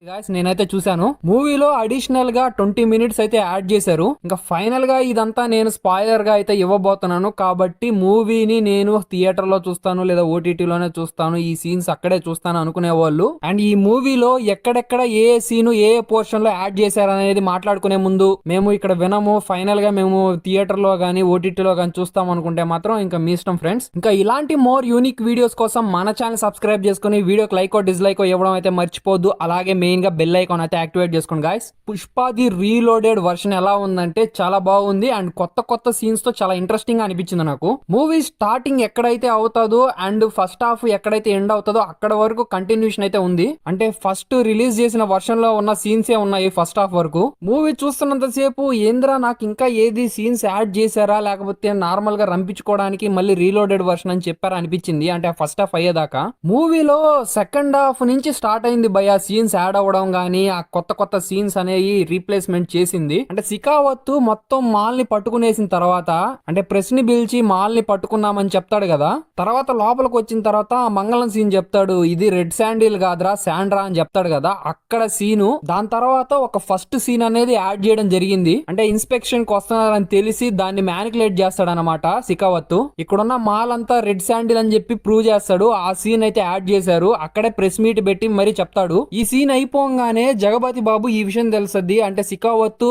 Guys నేనైతే చూసాను మూవీలో అడిషనల్ గా 20 మినిట్స్ అయితే యాడ్ చేశారు. ఇంకా ఫైనల్ గా ఇదంతా నేను స్పాయిలర్ గా అయితే ఇవ్వబోతున్నాను కాబట్టి మూవీని నేను థియేటర్ లో చూస్తాను లేదా ఓటీటీలోనే చూస్తాను, ఈ సీన్స్ అక్కడే చూస్తాను అనుకునే వాళ్ళు అండ్ ఈ మూవీలో ఎక్కడెక్కడ ఏ సీను ఏ పోర్షన్ లో యాడ్ చేశారు అనేది మాట్లాడుకునే ముందు మేము ఇక్కడ వినము, ఫైనల్ గా మేము థియేటర్ లో గానీ ఓటీటీలో గానీ చూస్తాం అనుకుంటే మాత్రం ఇంకా మీ ఇష్టం ఫ్రెండ్స్. ఇంకా ఇలాంటి మోర్ యూనిక్ వీడియోస్ కోసం మన ఛానల్ సబ్స్క్రైబ్ చేసుకుని వీడియోకి లైక్ డిస్లైక్ ఇవ్వడం అయితే మర్చిపోద్దు. అలాగే మెయిన్ గా బెల్ ఐకాన్ అయితే యాక్టివేట్ చేసుకోండి గాయ్స్. పుష్పాది రీలోడెడ్ వర్షన్ ఎలా ఉందంటే చాలా బాగుంది అండ్ కొత్త కొత్త సీన్స్ తో చాలా ఇంట్రెస్టింగ్ గా అనిపించింది నాకు. మూవీ స్టార్టింగ్ ఎక్కడైతే అవుతుందో అండ్ ఫస్ట్ హాఫ్ ఎక్కడైతే ఎండ్ అవుతుందో అక్కడ వరకు కంటిన్యూషన్ అయితే ఉంది. అంటే ఫస్ట్ రిలీజ్ చేసిన వర్షన్ లో ఉన్న సీన్స్ ఏ ఉన్నాయి ఫస్ట్ హాఫ్ వరకు. మూవీ చూస్తున్నంత సేపు ఏంద్రా నాకు ఇంకా ఏది సీన్స్ యాడ్ చేశారా లేకపోతే నార్మల్ గా రంపించుకోవడానికి మళ్ళీ రీలోడెడ్ వర్షన్ అని చెప్పారా అనిపించింది. అంటే ఫస్ట్ హాఫ్ అయ్యేదాకా మూవీలో సెకండ్ హాఫ్ నుంచి స్టార్ట్ అయింది భయ సీన్స్ యాడ్ అవ్వడం గానీ ఆ కొత్త కొత్త సీన్స్ అనేవి రీప్లేస్మెంట్ చేసింది. అంటే సికావత్తు మొత్తం మాల్ ని పట్టుకునేసిన తర్వాత అంటే ప్రెస్ ని పిలిచి మాల్ ని పట్టుకున్నామని చెప్తాడు కదా, తర్వాత లోపలికి వచ్చిన తర్వాత మంగళం సీన్ చెప్తాడు ఇది రెడ్ శాండిల్ కాదురా శాండ్రా అని చెప్తాడు కదా, అక్కడ సీను దాని తర్వాత ఒక ఫస్ట్ సీన్ అనేది యాడ్ చేయడం జరిగింది. అంటే ఇన్స్పెక్షన్ కి వస్తున్నారని తెలిసి దాన్ని మ్యానికులేట్ చేస్తాడు అనమాట సికావత్తు. ఇక్కడున్న మాల్ అంతా రెడ్ శాండిల్ అని చెప్పి ప్రూవ్ చేస్తాడు. ఆ సీన్ అయితే యాడ్ చేశారు. అక్కడే ప్రెస్ మీట్ పెట్టి మరీ చెప్తాడు. ఈ సీన్ అయిపోగానే జగపతి బాబు ఈ విషయం తెలుస్తుంది. అంటే సికావత్తు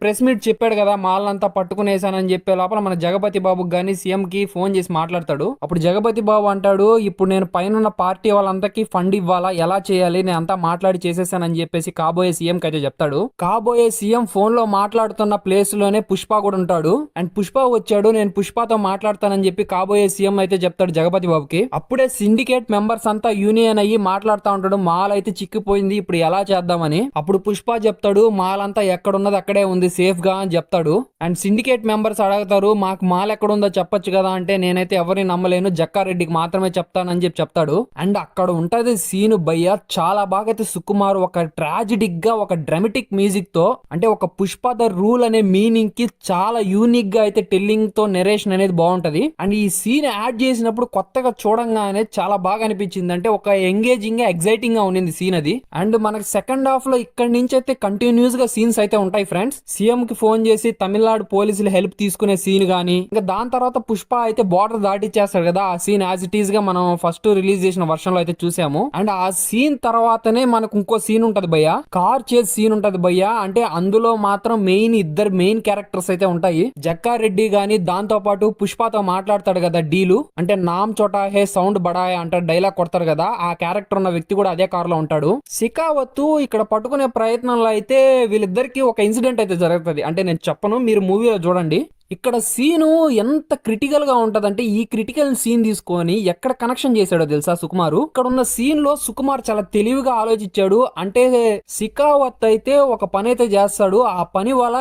ప్రెస్ మీట్ చెప్పాడు కదా మాల్ అంతా పట్టుకునేసానని చెప్పే లోపల మన జగపతి బాబుకి గానీ సీఎం కి ఫోన్ చేసి మాట్లాడతాడు. అప్పుడు జగపతి బాబు అంటాడు ఇప్పుడు నేను పైన పార్టీ వాళ్ళందరికీ ఫండ్ ఇవ్వాలా, ఎలా చేయాలి, నేను అంతా మాట్లాడి చేసేసానని చెప్పేసి కాబోయే సీఎం కి అయితే చెప్తాడు. కాబోయే సీఎం ఫోన్ లో మాట్లాడుతున్న ప్లేస్ లోనే పుష్ప కూడా ఉంటాడు. అండ్ పుష్ప వచ్చాడు, నేను పుష్పతో మాట్లాడతానని చెప్పి కాబోయే సీఎం అయితే చెప్తాడు జగపతి బాబుకి. అప్పుడే సిండికేట్ మెంబర్స్ అంతా యూనియన్ అయ్యి మాట్లాడుతూ ఉంటాడు మాల్ అయితే చిక్కిపోయింది ఇప్పుడు ఎలా చేద్దామని. అప్పుడు పుష్ప చెప్తాడు మాల్ అంతా ఎక్కడున్నది అక్కడే ఉంది సేఫ్ గా అని చెప్తాడు. అండ్ సిండికేట్ మెంబర్స్ అడుగుతారు మాకు మాల్ ఎక్కడుందో చెప్పొచ్చు కదా అంటే నేనైతే ఎవరిని నమ్మలేను జక్కారెడ్డికి మాత్రమే చెప్తానని చెప్పి చెప్తాడు. అండ్ అక్కడ ఉంటది సీను భయ్య చాలా బాగా అయితే సుకుమార్ ఒక ట్రాజిడిక్ గా ఒక డ్రామాటిక్ మ్యూజిక్ తో అంటే ఒక పుష్ప ద రూల్ అనే మీనింగ్ కి చాలా యూనిక్ గా అయితే టెల్లింగ్ తో నెరేషన్ అనేది బాగుంటది. అండ్ ఈ సీన్ యాడ్ చేసినప్పుడు కొత్తగా చూడంగానే చాలా బాగా అనిపించింది. అంటే ఒక ఎంగేజింగ్ గా ఎగ్జైటింగ్ గా ఉండింది సీన్ అది. అండ్ మనకి సెకండ్ హాఫ్ లో ఇక్కడ నుంచి అయితే కంటిన్యూస్ గా సీన్స్ అయితే ఉంటాయి ఫ్రెండ్స్. సీఎం కి ఫోన్ చేసి తమిళనాడు పోలీసులు హెల్ప్ తీసుకునే సీన్ గానీ ఇంకా దాని తర్వాత పుష్ప అయితే బార్డర్ దాటిచ్చేస్తాడు కదా, ఆ సీన్ యాజ్ ఇట్ ఈస్ గా మనం ఫస్ట్ రిలీజ్ చేసిన వర్షన్ లో అయితే చూసాము. అండ్ ఆ సీన్ తర్వాతనే మనకు ఇంకో సీన్ ఉంటది భయ్య, కార్ చేజ్ సీన్ ఉంటది భయ్య. అంటే అందులో మాత్రం ఇద్దరు మెయిన్ క్యారెక్టర్స్ అయితే ఉంటాయి. జక్కారెడ్డి గానీ దాంతో పాటు పుష్పతో మాట్లాడతాడు కదా డీలు, అంటే నామ్ చోటా హే సౌండ్ బడాయ్ అంటారు డైలాగ్ కొడతారు కదా, ఆ క్యారెక్టర్ ఉన్న వ్యక్తి కూడా అదే కార్ లో ఉంటాడు. సికావత్తు ఇక్కడ పట్టుకునే ప్రయత్నంలో అయితే వీళ్ళిద్దరికి ఒక ఇన్సిడెంట్ అయితే జరుగుతుంది. అంటే నేను చెప్పను, మీరు మూవీలో చూడండి. ఇక్కడ సీను ఎంత క్రిటికల్ గా ఉంటదంటే ఈ క్రిటికల్ సీన్ తీసుకొని ఎక్కడ కనెక్షన్ చేశాడో తెలుసా సుకుమారు. ఇక్కడ ఉన్న సీన్ లో సుకుమార్ చాలా తెలివిగా ఆలోచించాడు. అంటే సికావత్ అయితే ఒక పని అయితే చేస్తాడు, ఆ పని వల్ల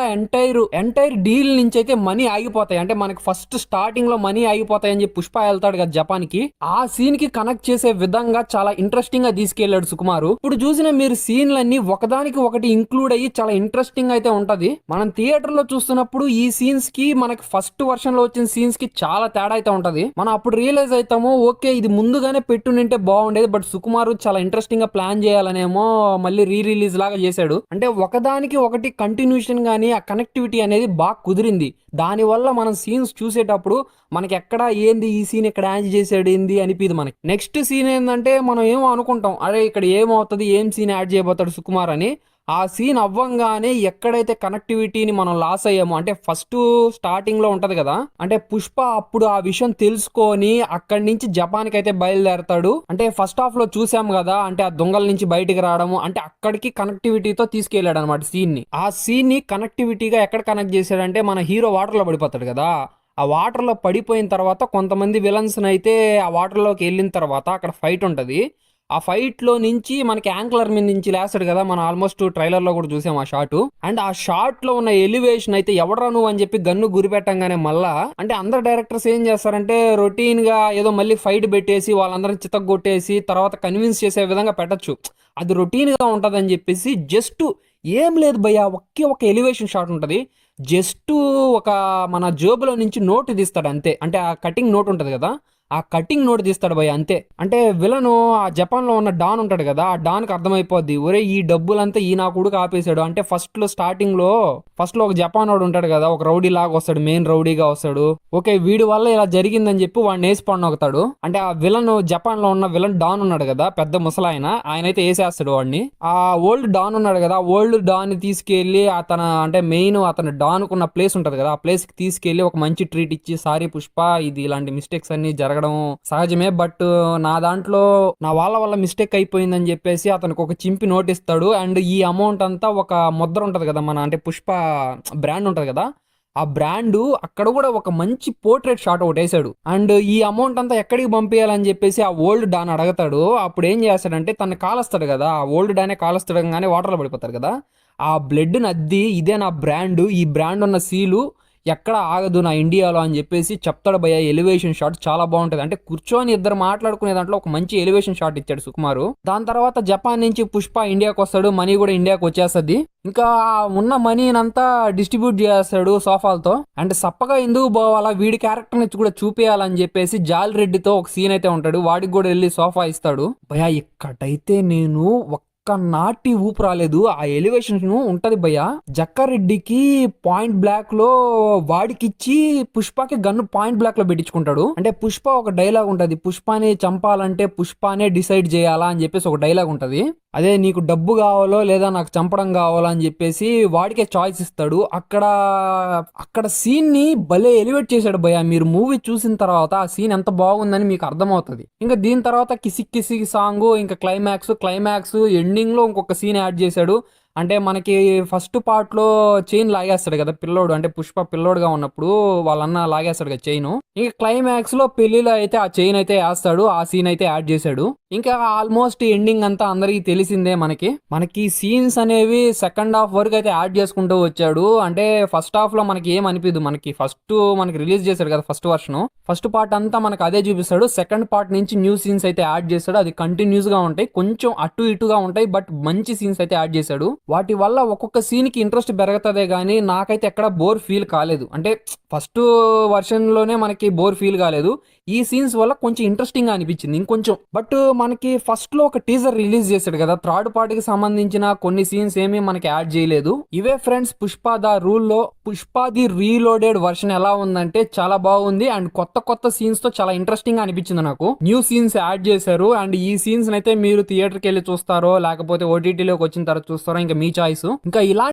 ఎంటైర్ డీల్ నుంచి అయితే మనీ ఆగిపోతాయి. అంటే మనకి ఫస్ట్ స్టార్టింగ్ లో మనీ ఆగిపోతాయి అని చెప్పి పుష్ప వెళ్తాడు కదా జపాన్ కి, ఆ సీన్ కి కనెక్ట్ చేసే విధంగా చాలా ఇంట్రెస్టింగ్ గా తీసుకెళ్లాడు సుకుమారు. ఇప్పుడు చూసిన మీరు సీన్లన్నీ ఒకదానికి ఒకటి ఇంక్లూడ్ అయ్యి చాలా ఇంట్రెస్టింగ్ అయితే ఉంటది. మనం థియేటర్ లో చూస్తున్నప్పుడు ఈ సీన్స్ కి మనకి ఫస్ట్ వర్షన్ లో వచ్చిన సీన్స్ కి చాలా తేడా అయితే ఉంటది. మనం అప్పుడు రియలైజ్ అవుతాము ఓకే ఇది ముందుగానే పెట్టుంటే బాగుండేది, బట్ సుకుమారు చాలా ఇంట్రెస్టింగ్ గా ప్లాన్ చేయాలనేమో మళ్ళీ రిలీజ్ లాగా చేశాడు. అంటే ఒకదానికి ఒకటి కంటిన్యూషన్ గానీ ఆ కనెక్టివిటీ అనేది బాగా కుదిరింది. దానివల్ల మనం సీన్స్ చూసేటప్పుడు మనకి ఎక్కడ ఏంది ఈ సీన్ ఇక్కడ యాడ్ చేసాడు ఏంది అనిపిది. మనకి నెక్స్ట్ సీన్ ఏంటంటే మనం ఏమో అనుకుంటాం అరే ఇక్కడ ఏమవుతుంది ఏం సీన్ యాడ్ చేయబోతాడు సుకుమార్ అని. ఆ సీన్ అవ్వంగానే ఎక్కడైతే కనెక్టివిటీని మనం లాస్ అయ్యామో అంటే ఫస్ట్ స్టార్టింగ్ లో ఉంటది కదా, అంటే పుష్ప అప్పుడు ఆ విషయం తెలుసుకొని అక్కడి నుంచి జపాన్ కి అయితే బయలుదేరతాడు. అంటే ఫస్ట్ హాఫ్ లో చూసాం కదా, అంటే ఆ దొంగల నుంచి బయటికి రావడము అంటే అక్కడికి కనెక్టివిటీతో తీసుకెళ్లాడు అనమాట సీన్ ని. ఆ సీన్ ని కనెక్టివిటీగా ఎక్కడ కనెక్ట్ చేశాడంటే మన హీరో వాటర్ లో పడిపోతాడు కదా, ఆ వాటర్ లో పడిపోయిన తర్వాత కొంతమంది విలన్స్ అయితే ఆ వాటర్ లోకి వెళ్ళిన తర్వాత అక్కడ ఫైట్ ఉంటది. ఆ ఫైట్ లో నుంచి మనకి యాంక్లర్ మీద నుంచి లేస్తాడు కదా, మనం ఆల్మోస్ట్ ట్రైలర్ లో కూడా చూసాం ఆ షాట్. అండ్ ఆ షాట్ లో ఉన్న ఎలివేషన్ అయితే ఎవడ్రా నువ్వు అని చెప్పి గన్ను గురిపెట్టంగానే మళ్ళా అంటే అందరు డైరెక్టర్స్ ఏం చేస్తారంటే రొటీన్ గా ఏదో మళ్ళీ ఫైట్ పెట్టేసి వాళ్ళందరిని చితగొట్టేసి తర్వాత కన్విన్స్ చేసే విధంగా పెట్టచ్చు, అది రొటీన్ గా ఉంటదని చెప్పేసి జస్ట్ ఏం లేదు భయ్య ఒకే ఒక ఎలివేషన్ షాట్ ఉంటది. జస్ట్ ఒక మన జేబులో నుంచి నోటు తీస్తాడు అంతే. అంటే ఆ కటింగ్ నోట్ ఉంటది కదా, ఆ ఆ కటింగ్ నోట్ తీస్తాడు భయ్య అంతే. అంటే విలను ఆ జపాన్ లో ఉన్న డాన్ ఉంటాడు కదా, ఆ డాన్ కి అర్థమైపోద్ది, ఒరే ఈ డబ్బులంతా ఈ నా కొడుకు ఆపేశాడు. అంటే ఫస్ట్ లో స్టార్టింగ్ లో ఒక జపాన్ వాడు ఉంటాడు కదా, ఒక రౌడీ లాగా వస్తాడు, మెయిన్ రౌడీగా వస్తాడు. ఓకే వీడి వల్ల ఇలా జరిగిందని చెప్పి వాడిని వేసి పడినొకుతాడు. అంటే ఆ విలన్ జపాన్ లో ఉన్న విలన్ డాన్ ఉన్నాడు కదా, పెద్ద ముసలాయన, ఆయన అయితే వేసేస్తాడు వాడిని. ఆ ఓల్డ్ డాన్ ఉన్నాడు కదా, ఓల్డ్ డాన్ ని తీసుకెళ్లి అంటే మెయిన్ అతను డాన్ కున్న ప్లేస్ ఉంటది కదా, ఆ ప్లేస్ కి తీసుకెళ్లి ఒక మంచి ట్రీట్ ఇచ్చి, సారీ పుష్ప, ఇది ఇలాంటి మిస్టేక్స్ అన్ని జరగడం సహజమే, బట్ నా దాంట్లో నా వల్ల మిస్టేక్ అయిపోయిందని చెప్పేసి అతనికి ఒక చింపి నోటిస్తాడు. అండ్ ఈ అమౌంట్ అంతా ఒక ముద్ర ఉంటది కదా మన, అంటే పుష్ప బ్రాండ్ ఉంటది కదా, ఆ బ్రాండ్ అక్కడ కూడా ఒక మంచి పోర్ట్రేట్ షాట్ ఒకటి వేసాడు. అండ్ ఈ అమౌంట్ అంతా ఎక్కడికి పంపించాలని చెప్పేసి ఆ ఓల్డ్ డాన్ అడగతాడు. అప్పుడు ఏం చేస్తాడంటే తను కాలుస్తాడు కదా, ఆ ఓల్డ్ డానే కాలుస్తాడు, కానీ వాటర్లో పడిపోతారు కదా, ఆ బ్లడ్ నద్ది ఇదే నా బ్రాండ్, ఈ బ్రాండ్ ఉన్న సీలు ఎక్కడ ఆగదు నా ఇండియాలో అని చెప్పేసి చెప్తాడు భయ్య. ఎలివేషన్ షాట్ చాలా బాగుంటది. అంటే కూర్చొని ఇద్దరు మాట్లాడుకునే దాంట్లో ఒక మంచి ఎలివేషన్ షాట్ ఇచ్చాడు సుకుమారు. దాని తర్వాత జపాన్ నుంచి పుష్ప ఇండియాకి వస్తాడు, మనీ కూడా ఇండియాకి వచ్చేస్తుంది. ఇంకా ఉన్న మనీనంతా డిస్ట్రిబ్యూట్ చేస్తాడు సోఫాలతో. అండ్ సప్పగా ఎందుకు పోవాలా, వీడి క్యారెక్టర్ ని కూడా చూపించాలని చెప్పేసి జాల్ రెడ్డితో ఒక సీన్ అయితే ఉంటాడు, వాడికి కూడా వెళ్ళి సోఫా ఇస్తాడు. భయ్య ఇక్కడైతే నేను నాటి ఊపు రాలేదు. ఆ ఎలివేషన్ ఉంటది భయ్య. జక్కారెడ్డికి పాయింట్ బ్లాక్ లో వాడికిచ్చి పుష్పకి గన్ను పాయింట్ బ్లాక్ లో పెట్టించుకుంటాడు. అంటే పుష్ప ఒక డైలాగ్ ఉంటది, పుష్పని చంపాలంటే పుష్పనే డిసైడ్ చేయాలా అని చెప్పేసి ఒక డైలాగ్ ఉంటది. అదే నీకు డబ్బు కావాలో లేదా నాకు చంపడం కావాలో అని చెప్పేసి వాడికే చాయిస్ ఇస్తాడు. అక్కడ సీన్ ని భలే ఎలివేట్ చేశాడు భయ్య. మీరు మూవీ చూసిన తర్వాత ఆ సీన్ ఎంత బాగుందని మీకు అర్థమవుతుంది. ఇంకా దీని తర్వాత కిసిక్ కిసిక్ సాంగ్, ఇంకా క్లైమాక్స్ ఎండింగ్ లో ఇంకొక సీన్ యాడ్ చేశాడు. అంటే మనకి ఫస్ట్ పార్ట్ లో చైన్ లాగేస్తాడు కదా పిల్లోడు, అంటే పుష్ప పిల్లోడుగా ఉన్నప్పుడు వాళ్ళన్న లాగేస్తాడు కదా చైన్. ఇంకా క్లైమాక్స్ లో పెళ్లిలో అయితే ఆ చైన్ అయితే వేస్తాడు, ఆ సీన్ అయితే యాడ్ చేశాడు. ఇంకా ఆల్మోస్ట్ ఎండింగ్ అంతా అందరికి తెలిసిందే. మనకి సీన్స్ అనేవి సెకండ్ హాఫ్ వరకు అయితే యాడ్ చేసుకుంటూ వచ్చాడు. అంటే ఫస్ట్ హాఫ్ లో మనకి ఏం అనిపిదు, మనకి రిలీజ్ చేశాడు కదా ఫస్ట్ వర్షన్, ఫస్ట్ పార్ట్ అంతా మనకు అదే చూపిస్తాడు. సెకండ్ పార్ట్ నుంచి న్యూ సీన్స్ అయితే యాడ్ చేస్తాడు. అది కంటిన్యూస్ గా ఉంటాయి, కొంచెం అటు ఇటుగా ఉంటాయి, బట్ మంచి సీన్స్ అయితే యాడ్ చేశాడు. వాటి వల్ల ఒక్కొక్క సీన్ కి ఇంట్రెస్ట్ పెరుగుతుందే గానీ నాకైతే ఎక్కడ బోర్ ఫీల్ కాలేదు. అంటే ఫస్ట్ వర్షన్ లోనే మనకి బోర్ ఫీల్ కాలేదు, ఈ సీన్స్ వల్ల కొంచెం ఇంట్రెస్టింగ్ గా అనిపించింది ఇంకొంచెం. బట్ మనకి ఫస్ట్ లో ఒక టీజర్ రిలీజ్ చేశాడు కదా, థర్డ్ పార్ట్ కి సంబంధించిన కొన్ని సీన్స్ ఏమీ మనకి యాడ్ చేయలేదు. ఇవే ఫ్రెండ్స్ పుష్ప ద రూల్ లో పుష్ప ది రీలోడెడ్ వర్షన్ ఎలా ఉందంటే చాలా బాగుంది. అండ్ కొత్త సీన్స్ తో చాలా ఇంట్రెస్టింగ్ గా అనిపించింది నాకు. న్యూ సీన్స్ యాడ్ చేశారు. అండ్ ఈ సీన్స్ అయితే మీరు థియేటర్ కి వెళ్ళి చూస్తారో లేకపోతే ఓటీటీలోకి వచ్చిన తర్వాత చూస్తారో ఇంకా మీ చాయిస్. ఇంకా ఇలా